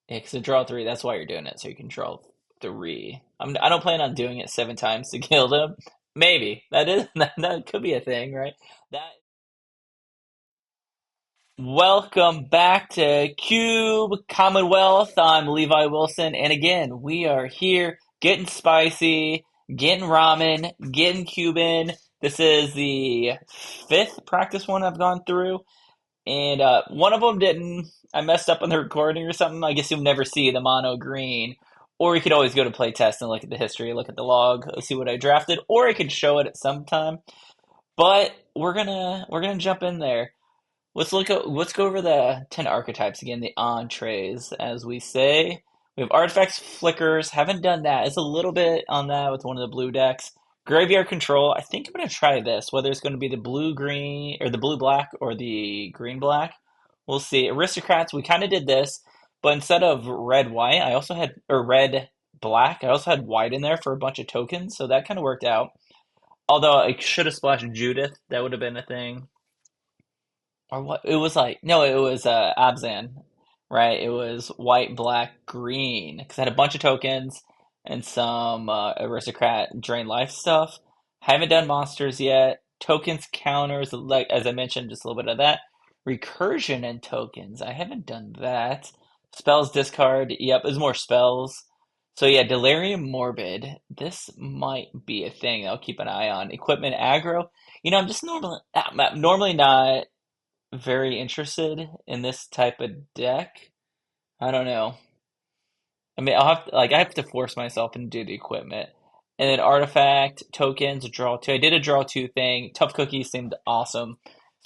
Yeah, because draw three, that's why you're doing it, so you can draw three. I don't plan on doing it 7 times to kill them. Maybe. That could be a thing, right? That Welcome back to Cube Commonwealth. I'm Levi Wilson, and again, we are here getting spicy, getting ramen, getting Cuban. This is the fifth practice one I've gone through, and one of them didn't. I messed up on the recording or something. I guess you'll never see the mono green. Or you could always go to playtest and look at the history, look at the log, see what I drafted, or I could show it at some time. But we're gonna jump in there. Let's go over the 10 archetypes again, the entrees, as we say. We have artifacts, flickers. Haven't done that. It's a little bit on that with one of the blue decks. Graveyard control. I think I'm gonna try this, whether it's gonna be the blue green or the blue black or the green black. We'll see. Aristocrats, we kind of did this, but instead of red white, I also had or red black, I also had white in there for a bunch of tokens, so that kind of worked out. Although I should have splashed Judith, that would have been a thing. Or what? It was like no, it was Abzan, right? It was white, black, green because I had a bunch of tokens and some aristocrat drain life stuff. Haven't done monsters yet. Tokens counters, like as I mentioned, just a little bit of that. Recursion and tokens. I haven't done that. Spells discard. Yep, there's more spells. So yeah, Delirium Morbid. This might be a thing I'll keep an eye on. Equipment aggro. I'm just normally not very interested in this type of deck. I don't know. I mean, I have to force myself and do the equipment. And then artifact, tokens, draw two. I did a draw two thing. Tough cookies seemed awesome.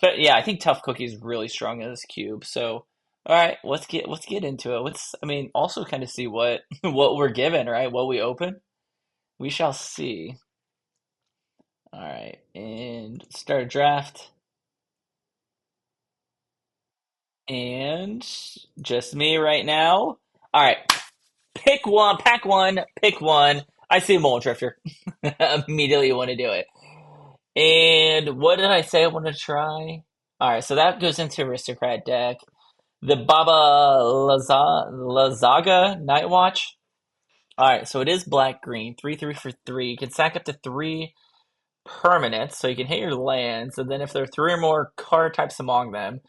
But yeah, I think tough cookies is really strong in this cube. So all right, let's get into it. Also kind of see what what we're given, right? What we open. We shall see. All right, and start a draft. And just me right now. All right, pick one, pack one, pick one. I see Mole Drifter. Immediately want to do it. And what did I say I want to try? All right, so that goes into Aristocrat deck. The Lysaga Night Watch. All right, so it is black green, 3/3 for three. You can sack up to three permanents, so you can hit your lands, and then if there are three or more card types among them,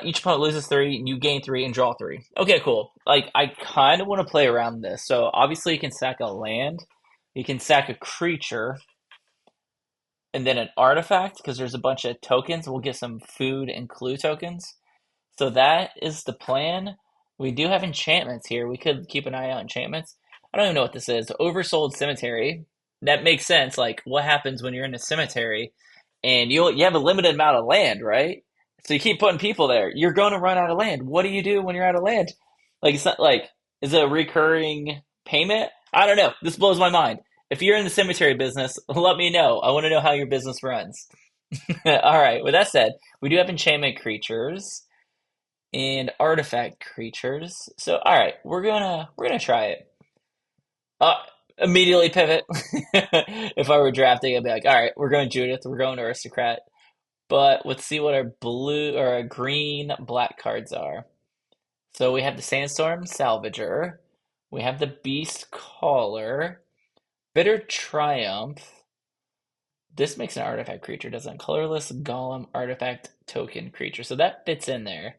each opponent loses three, you gain three, and draw three. Okay, cool. Like, I kind of want to play around this. So, obviously, you can sack a land, you can sack a creature, and then an artifact, because there's a bunch of tokens. We'll get some food and clue tokens. So, that is the plan. We do have enchantments here. We could keep an eye on enchantments. I don't even know what this is. Oversold Cemetery. That makes sense. Like, what happens when you're in a cemetery and you have a limited amount of land, right? So you keep putting people there. You're going to run out of land. What do you do when you're out of land? Like it's not like is it a recurring payment? I don't know. This blows my mind. If you're in the cemetery business, let me know. I want to know how your business runs. All right. With that said, we do have enchantment creatures and artifact creatures. So all right, we're gonna try it. Uh, Immediately pivot. If I were drafting, I'd be like, all right, we're going Judith, we're going aristocrat. But let's see what our blue or our green black cards are. So we have the Sandstorm Salvager. We have the Beast Caller. Bitter Triumph. This makes an artifact creature, doesn't it? Colorless Golem artifact token creature. So that fits in there.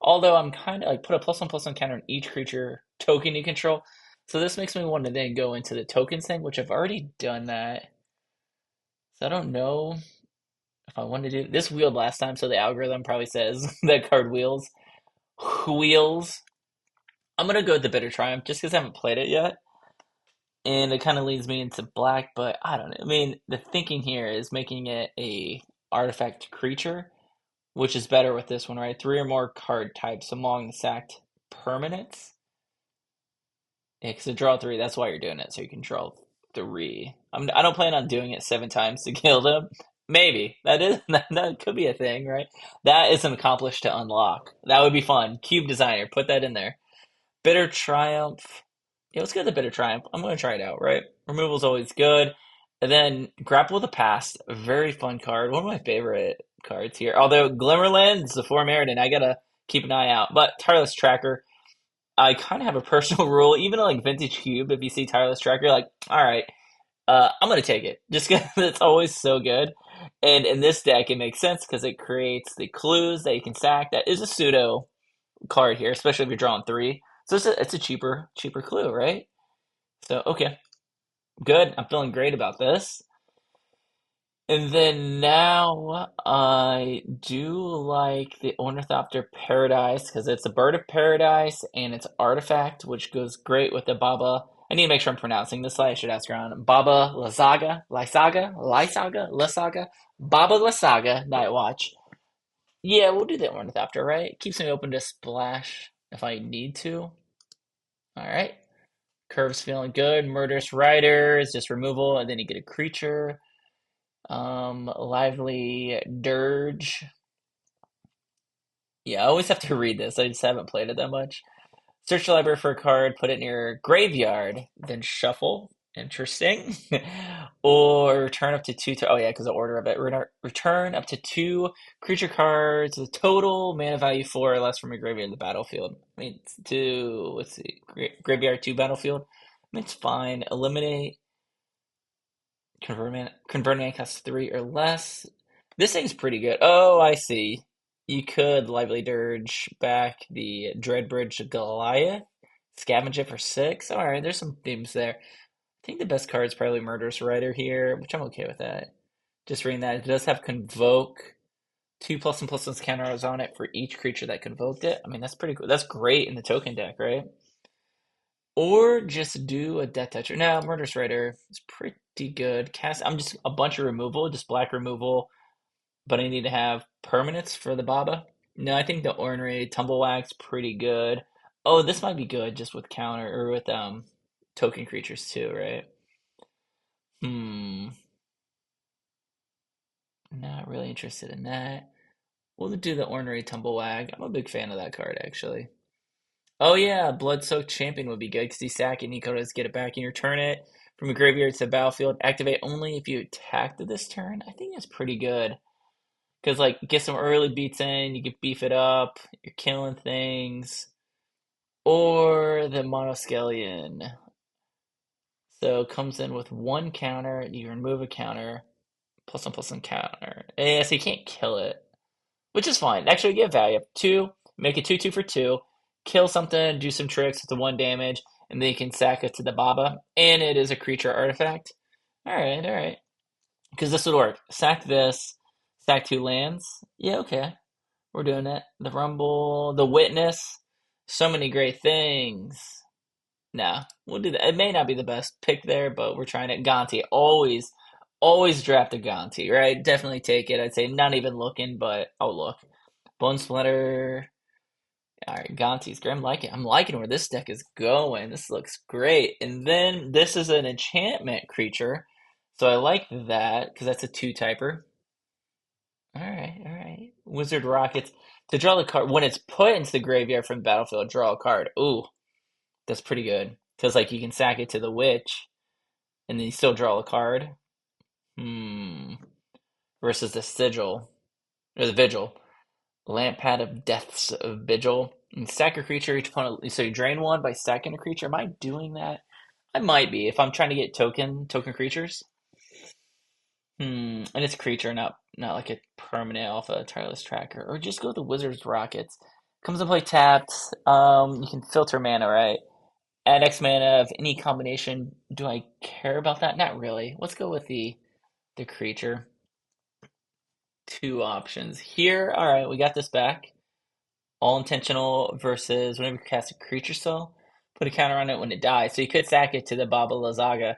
Although I'm kind of like put a +1/+1 counter on each creature token you control. So this makes me want to then go into the tokens thing, which I've already done that. So I don't know if I want to do this wheeled last time, so the algorithm probably says that card wheels. Wheels. I'm gonna go with the Bitter Triumph just because I haven't played it yet. And it kind of leads me into black, but I don't know. I mean, the thinking here is making it a artifact creature, which is better with this one, right? Three or more card types among the sacked permanents. Yeah, because to draw three, that's why you're doing it, so you can draw three. I don't plan on doing it 7 times to kill them. Maybe that could be a thing, right? That is an accomplish to unlock. That would be fun. Cube designer, put that in there. Bitter Triumph. Yeah, let's go with the Bitter Triumph. I'm going to try it out, right? Removal's always good. And then Grapple with the Past, a very fun card. One of my favorite cards here. Although Glimmerland's the 4 merit, and I gotta keep an eye out. But Tireless Tracker. I kind of have a personal rule, even like Vintage Cube, if you see Tireless Tracker, you're like, all right, I'm gonna take it just because it's always so good. And in this deck, it makes sense because it creates the clues that you can sack. That is a pseudo card here, especially if you're drawing three. So it's a cheaper clue, right? So okay, good. I'm feeling great about this. And then now I do like the Ornithopter Paradise because it's a bird of paradise and it's artifact, which goes great with the Baba. I need to make sure I'm pronouncing this right. I should ask around. Baba Lysaga, Baba Lysaga Night Watch. Yeah, we'll do the Ornithopter, right? Keeps me open to splash if I need to. All right. Curve's feeling good. Murderous Rider is just removal, and then you get a creature. Lively Dirge. Yeah, I always have to read this. I just haven't played it that much. Search the library for a card, put it in your graveyard, then shuffle. Interesting. Or return up to two. Oh yeah, because the order of it. Return up to two creature cards with total mana value four or less from your graveyard to the battlefield. I mean, it's two. Let's see, graveyard two battlefield. I mean, it's fine. Eliminate. Converting costs three or less. This thing's pretty good. Oh, I see. You could Lively Dirge back the Dreadbridge Goliath, scavenge it for six. All right, there's some themes there. I think the best card is probably Murderous Rider here, which I'm okay with that. Just reading that, it does have Convoke. Two plus and plus counters on it for each creature that convoked it. I mean, that's pretty cool. That's great in the token deck, right? Or just do a Death Toucher. No, Murderous Rider is pretty good. Cast. I'm just a bunch of removal, just black removal, but I need to have permanents for the Baba. No, I think the Ornery Tumblewag's pretty good. Oh, this might be good just with counter or with token creatures too, right? Hmm, not really interested in that. We'll do the Ornery Tumblewag. I'm a big fan of that card actually. Oh yeah, Blood-Soaked Champion would be good because you sack it and you can just get it back and you return it from your graveyard to the battlefield. Activate only if you attacked this turn. I think that's pretty good because like get some early beats in, you can beef it up, you're killing things. Or the Monoscallion. So it comes in with one counter, you remove a counter, plus one counter. Yeah, so you can't kill it, which is fine. Actually, you get value. Two, make it 2/2 for two, kill something, do some tricks with the one damage, and then you can sack it to the Baba. And it is a creature artifact. All right. Because this would work. Sack this, sack two lands. Yeah, okay. We're doing it. The Rumble, the Witness. So many great things. No, we'll do that. It may not be the best pick there, but we're trying it. Gonti, always draft a Gonti, right? Definitely take it. I'd say not even looking, but I'll look. Bone Splinter. All right, Gonti's great. I'm liking where this deck is going. This looks great. And then this is an enchantment creature, so I like that because that's a two typer. All right. Wizard Rockets to draw the card when it's put into the graveyard from the battlefield. Draw a card. Ooh, that's pretty good because like you can sack it to the Witch, and then you still draw a card. Hmm. Versus the Sigil or the Vigil. Lampad of Deaths of Vigil. And stack a creature each opponent. So you drain one by stacking a creature. Am I doing that? I might be if I'm trying to get token creatures. And it's a creature, not like a permanent alpha tireless tracker. Or just go with the Wizard's Rockets. Comes to play tapped. You can filter mana, right? Add X mana of any combination. Do I care about that? Not really. Let's go with the creature. Two options here. All right, we got this back. All intentional versus whenever you cast a creature spell, put a counter on it when it dies. So you could sack it to the Baba Lysaga,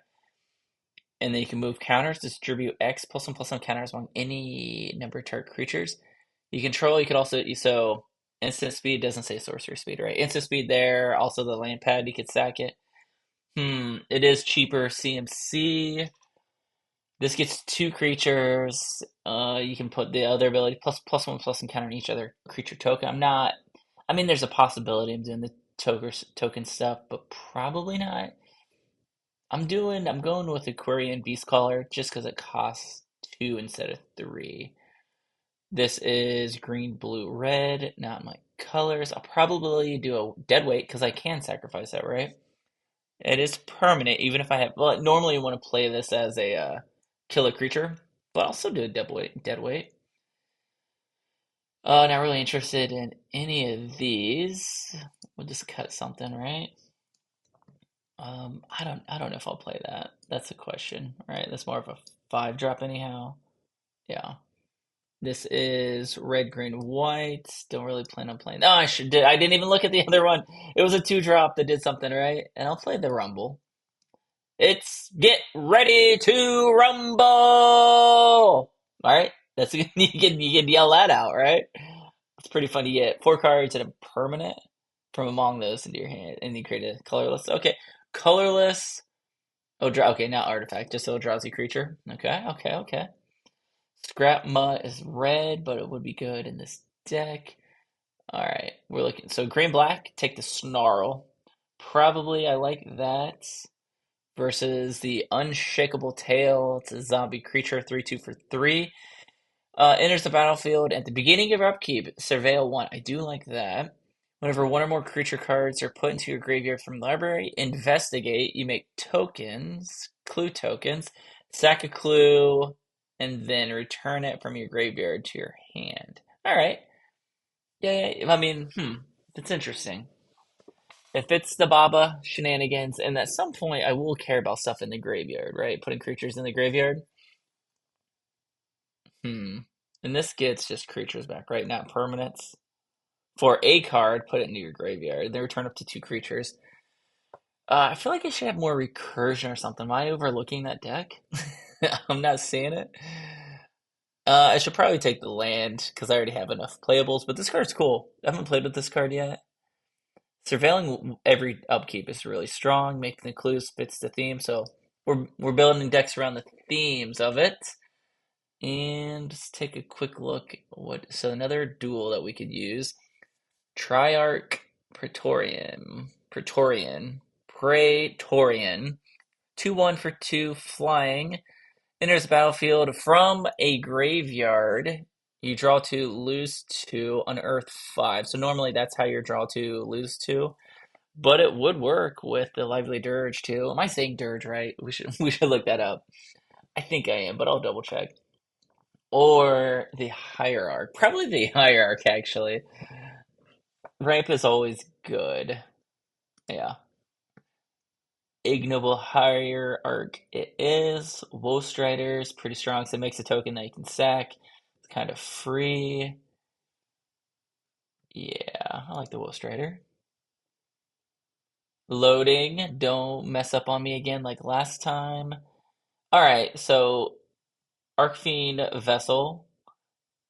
and then you can move counters, distribute X plus one counters on any number of target creatures. You control, you could also, so instant speed doesn't say sorcery speed, right? Instant speed there, also the land pad, you could sack it. It is cheaper CMC. This gets two creatures. You can put the other ability plus one encounter on each other creature token. I mean, there's a possibility I'm doing the token stuff, but probably not. I'm going with Aquarian Beastcaller just because it costs two instead of three. This is green, blue, red. Not my Colors, I'll probably do a dead weight because I can sacrifice that, right? It is permanent, even if I have. Well, normally you want to play this as a killer creature, but I'll still do a dead weight. Dead weight. Not really interested in any of these. We'll just cut something, right? I don't know if I'll play that. That's a question, right? That's more of a 5 drop anyhow. Yeah. This is red, green, white. Don't really plan on playing. Oh, I didn't even look at the other one. It was a 2 drop that did something, right? And I'll play the Rumble. It's get ready to rumble. All right, that's you can yell that out, right? It's pretty fun to get 4 cards and a permanent from among those into your hand, and you create a colorless. Okay, colorless. Oh, draw. Okay, not artifact, just a drowsy creature. Okay, okay, okay. Scrap Mutt is red, but it would be good in this deck. All right, we're looking. So green black, take the Snarl. Probably I like that versus the Unshakable Tail. It's a zombie creature, 3/2 for 3. Enters the battlefield at the beginning of your upkeep. Surveil 1. I do like that. Whenever one or more creature cards are put into your graveyard from the library, investigate. You make tokens, clue tokens, sack a clue, and then return it from your graveyard to your hand. All right. Yeah, yeah. I mean, that's interesting. If it's the Baba shenanigans, and at some point I will care about stuff in the graveyard, right? Putting creatures in the graveyard. Hmm. And this gets just creatures back, right? Not permanents. For a card, put it into your graveyard. They return up to 2 creatures. I feel like I should have more recursion or something. Am I overlooking that deck? I'm not seeing it. I should probably take the land because I already have enough playables, but this card's cool. I haven't played with this card yet. Surveilling every upkeep is really strong. Making the clues fits the theme, so we're building decks around the themes of it. And just take a quick look. So another duel that we could use. Triarch Praetorian. 2/1 for 2 flying. Enters the battlefield from a graveyard. You draw 2, lose 2, unearth 5. So normally that's how you draw 2, lose 2. But it would work with the Lively Dirge too. Am I saying Dirge right? We should look that up. I think I am, but I'll double check. Or the Hierarch. Probably the Hierarch actually. Ramp is always good. Yeah. Ignoble Hierarch it is. Woe Strider is pretty strong, so it makes a token that you can sack. It's kind of free. Yeah, I like the Woe Strider. Loading. Don't mess up on me again like last time. Alright, so Arcfiend Vessel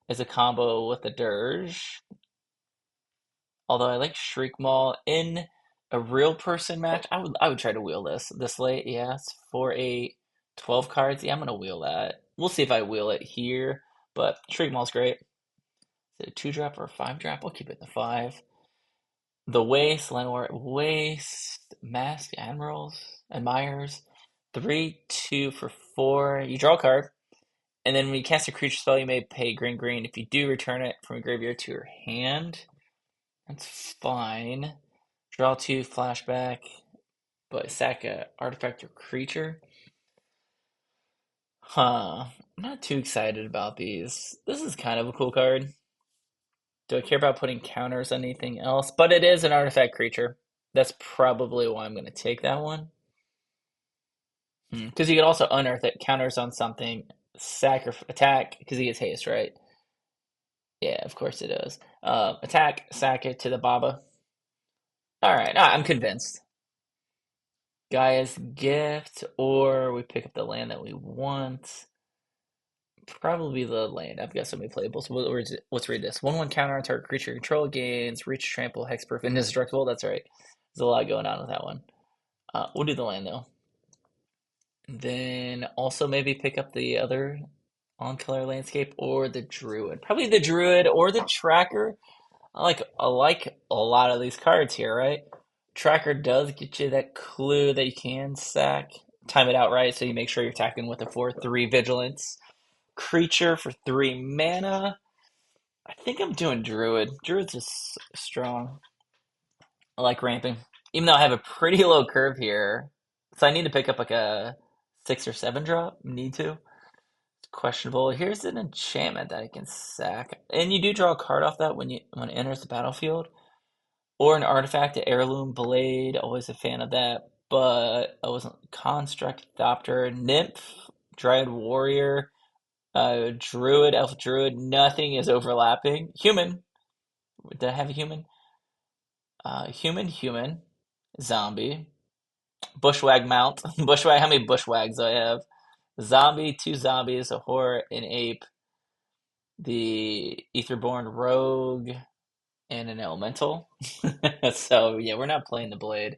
is a combo with the Dirge. Although I like Shriekmaw in a real person match. I would try to wheel this late, yes. For a 12 cards. Yeah, I'm gonna wheel that. We'll see if I wheel it here, but Shriekmaw's great. Is it a 2 drop or a 5 drop? I'll keep it in the 5. The Waste, Landward Waste, Mask Admirers. 3/2 for 4. You draw a card. And then when you cast a creature spell, you may pay green green. If you do, return it from your graveyard to your hand. That's fine. Draw 2, flashback, but sack a artifact or creature. Huh. I'm not too excited about these. This is kind of a cool card. Do I care about putting counters on anything else? But it is an artifact creature. That's probably why I'm going to take that one. Because you can also unearth it, counters on something, sack or attack, because he gets haste, right? Yeah, of course it does. Attack, sack it to the Baba. Alright, I'm convinced. Gaia's Gift, or we pick up the land that we want. Probably the land. I've got so many playables. Let's read this. 1/1 counter on target creature control gains, reach, trample, hexproof, indestructible. That's right. There's a lot going on with that one. We'll do the land though. Then also maybe pick up the other on color landscape or the druid. Probably the druid or the tracker. I like a lot of these cards here, right? Tracker does get you that clue that you can sack. Time it out right, so you make sure you're attacking with a 4/3 vigilance creature for 3 mana. I think I'm doing Druid. Druid's just strong. I like ramping. Even though I have a pretty low curve here. So I need to pick up like a 6 or 7 drop. Need to. It's questionable. Here's an enchantment that I can sack. And you do draw a card off that when it enters the battlefield. Or an artifact, an heirloom blade. Always a fan of that. But I wasn't construct, Thopter, nymph, dryad warrior, druid, elf druid. Nothing is overlapping. Human. Did I have a human? Human, zombie, bushwag mount, bushwag. How many bushwags do I have? Zombie, 2 zombies, a horror, an ape, the etherborn rogue, and an elemental. So yeah, we're not playing the blade.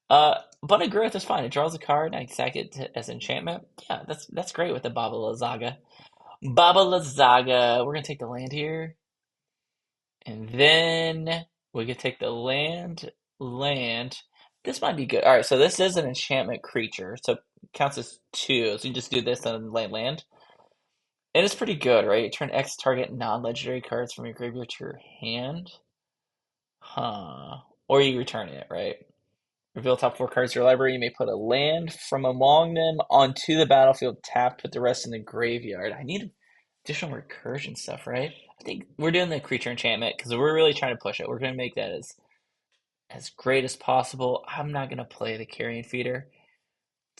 But a growth is fine. It draws a card, and I sack it as enchantment. Yeah, that's great with the Baba Lysaga. Baba Lysaga. We're gonna take the land here. And then we could take the land. This might be good. All right, so this is an enchantment creature, so it counts as two. So you just do this and land. And it's pretty good, right? Turn X target non-legendary cards from your graveyard to your hand. Huh. Or you return it, right? Reveal top 4 cards of your library. You may put a land from among them onto the battlefield tapped, put the rest in the graveyard. I need additional recursion stuff, right? I think we're doing the creature enchantment because we're really trying to push it. We're going to make that as great as possible. I'm not going to play the carrion feeder.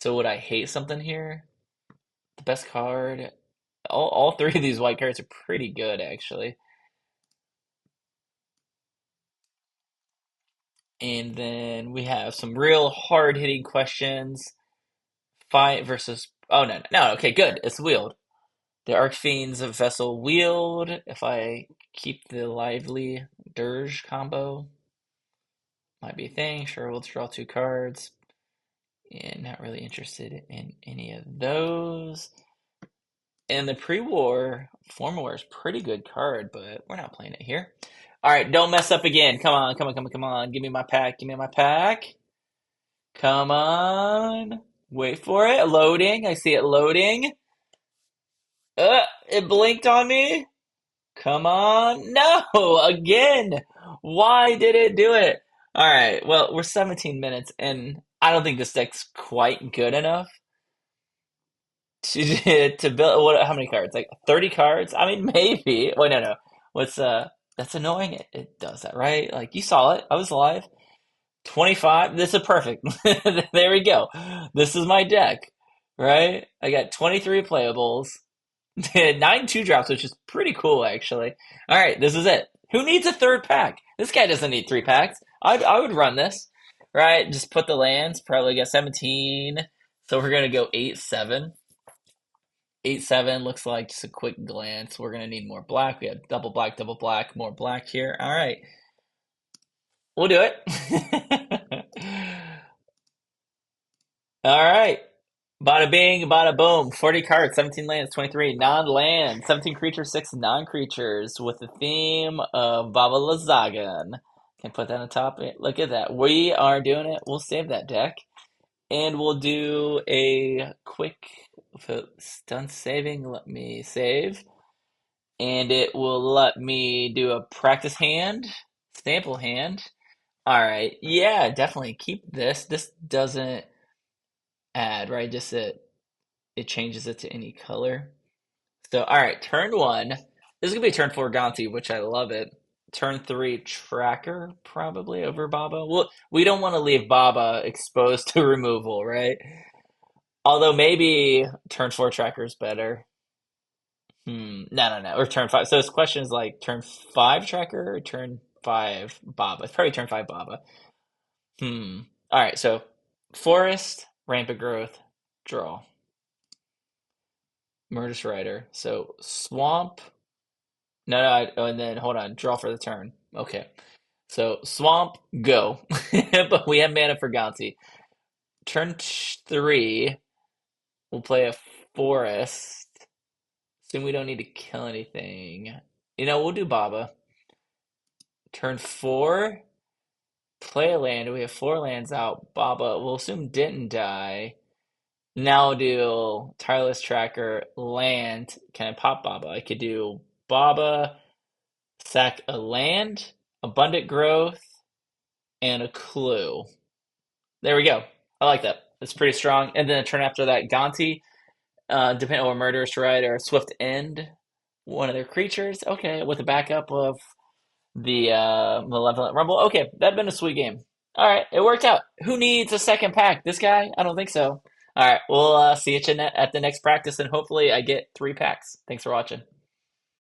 So would I hate something here? The best card. All 3 of these white cards are pretty good, actually. And then we have some real hard-hitting questions. Fight versus... Oh, no, no, okay, good. It's wheeled. The Archfiend's a vessel wield. If I keep the lively dirge combo, might be a thing. Sure, we'll draw 2 cards. And not really interested in any of those. And the pre-war Formaware is pretty good card, but we're not playing it here. All right, don't mess up again. Come on, come on, come on, come on. Give me my pack. Give me my pack. Come on. Wait for it. Loading. I see it loading. It blinked on me. Come on. No, again. Why did it do it? All right. Well, we're 17 minutes, and I don't think this deck's quite good enough to build. What? How many cards? Like 30 cards? I mean, maybe. Wait, no, no. What's That's annoying. It does that, right? Like you saw it. I was live. 25. This is perfect. There we go. This is my deck, right? I got 23 playables. 9 2 drops, which is pretty cool, actually. All right, this is it. Who needs a third pack? This guy doesn't need 3 packs. I would run this, right? Just put the lands. Probably get 17. So we're gonna go 8 7. 8 7 looks like just a quick glance. We're gonna need more black. We have double black, more black here. All right, we'll do it. All right. Bada bing, bada boom. 40 cards, 17 lands, 23 non-land, 17 creatures, 6 non-creatures with the theme of Baba Lysagan. Can put that on top. Look at that. We are doing it. We'll save that deck. And we'll do a quick, if it's done saving, let me save. And it will let me do a practice hand, sample hand. All right. Yeah, definitely keep this. This doesn't add, right? Just it changes it to any color. So, all right, turn 1. This is gonna be turn 4 Gonti, which I love it. Turn 3 Tracker, probably over Baba. Well, we don't want to leave Baba exposed to removal, right? Although maybe turn 4 Tracker is better. No, no, no. Or turn 5. So his question is like turn 5 Tracker or turn 5 Baba. It's probably turn 5 Baba. All right, so Forest, Rampant Growth, draw. Murderous Rider. So Swamp. No, no, and then hold on. Draw for the turn. Okay. So Swamp, go. But we have mana for Gonti. Turn 3, we'll play a Forest. Assume we don't need to kill anything. We'll do Baba. Turn 4, play a land. We have 4 lands out. Baba, we'll assume didn't die. Now I'll do Tireless Tracker, land. Can I pop Baba? I could do Baba. Sack a land, abundant growth, and a clue. There we go. I like that. That's pretty strong. And then a turn after that, Gonti, depending on what murderous right or swift end, one of their creatures. Okay, with the backup of the malevolent rumble. Okay, that'd been a sweet game. All right, it worked out. Who needs a second pack? This guy? I don't think so. All right, we'll see you at the next practice, and hopefully I get 3 packs. Thanks for watching.